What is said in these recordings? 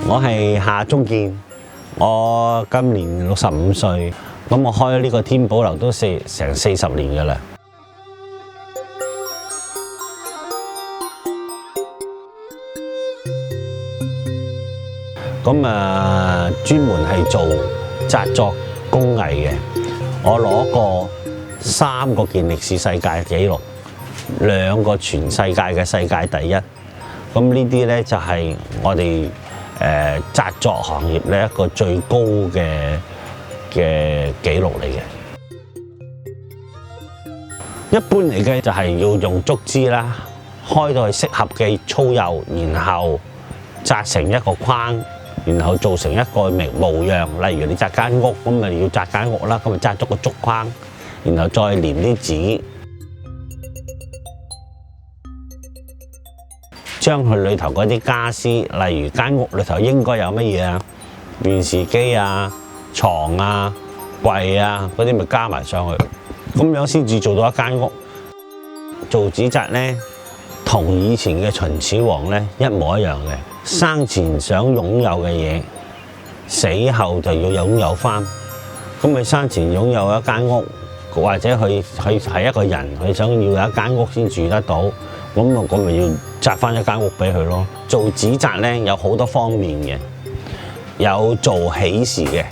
我係夏中建，我今年65歲，咁我開呢個天寶樓都成40年㗎啦。咁專門係做紮作工藝嘅，我攞過3個健力士世界紀錄，2個全世界嘅世界第一。咁呢啲咧就係我哋紮作行業咧一個最高嘅紀錄嚟嘅。一般嚟嘅就係要用竹枝啦，開到去適合嘅粗幼，然後紮成一個框，然後做成一個模樣。例如你紮間屋，咁咪要紮間屋啦，咁咪紮咗個竹框，然後再粘啲紙，將佢裏頭嗰啲家私，例如間屋裏頭應該有乜嘢啊？電視機啊、床啊、櫃啊嗰啲咪加埋上去，咁樣先至做到一間屋。做紙紮咧，同以前嘅秦始皇咧一模一樣嘅。生前想擁有嘅嘢，死後就要擁有返。咁佢生前擁有一間屋，或者佢係一個人，佢想要有一間屋先住得到，咁咪要紮返一間屋俾佢咯。做紙紮咧有好多方面嘅，有做喜事嘅，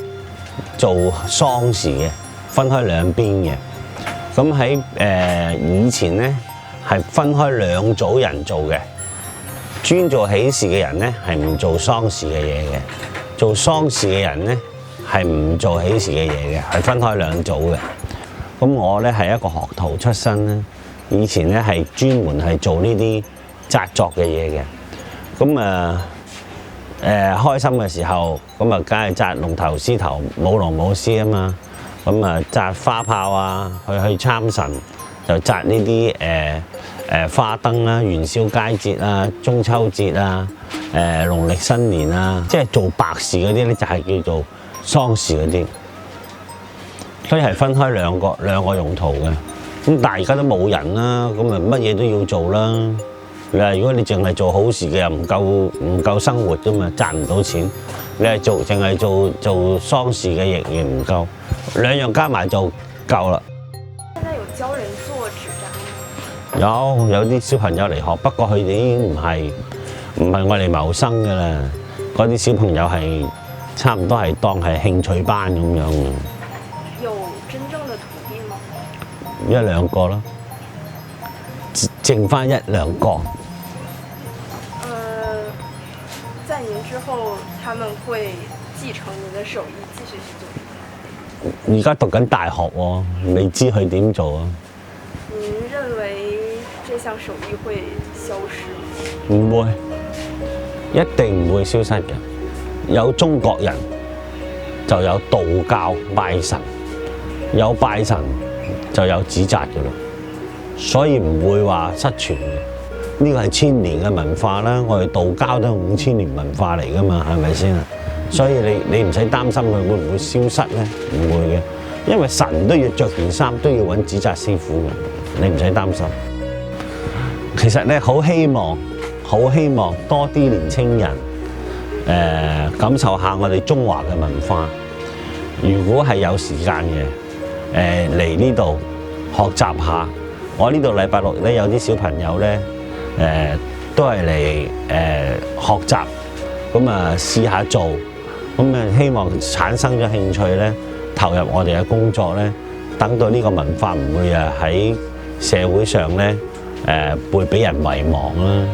做喪事嘅，分開兩邊嘅。咁喺以前咧係分開2組人做嘅。專做喜事嘅人咧係唔做喪事嘅嘢嘅，做喪事嘅人咧係唔做喜事嘅嘢嘅，係分開2組嘅。咁我咧係一個學徒出身咧，以前咧係專門係做呢啲紮作嘅嘢嘅。咁開心嘅時候，咁啊梗係紮龍頭獅頭，舞龍舞獅啊嘛。咁紮花炮啊，去參神就紮呢啲花燈啦、元宵佳節啊、中秋節啊、農曆新年啊，即係做白事嗰啲咧就係叫做喪事嗰啲，所以係分開兩個用途嘅。咁但係而家都冇人啦，咁咪乜嘢都要做啦。你話如果你淨係做好事嘅又唔夠生活㗎嘛，賺唔到錢。你係淨係做喪事嘅亦唔夠，2樣加埋就夠啦。現在有教人做紙紮嗎？有啲小朋友嚟學，不過佢哋已經唔係我嚟謀生㗎啦。嗰啲小朋友係差唔多係當係興趣班咁樣。有真正的徒弟嗎？1-2個咯，剩返1-2個。在您之後，他們會繼承您的手藝，繼續去做。而家讀緊大學喎，未知佢點做啊？您認為這項手藝會消失嗎？唔會，一定唔會消失嘅。有中國人就有道教拜神，有拜神就有紙紮嘅咯，所以唔會話失傳嘅。呢個係1000年嘅文化啦，我哋道教都係5000年文化嚟㗎嘛，係咪先啊？所以你唔使擔心佢會唔會消失咧，唔會嘅，因為神都要着件衫，都要揾紙紮師傅嘅，你唔使擔心。其實咧，好希望多啲年青人感受下我哋中華嘅文化。如果係有時間嘅，嚟呢度學習下。我呢度禮拜6咧有啲小朋友咧。都係嚟學習，咁試下做，咁希望產生咗興趣咧，投入我哋嘅工作咧，等到呢個文化唔會喺社會上咧會俾人遺忘啦。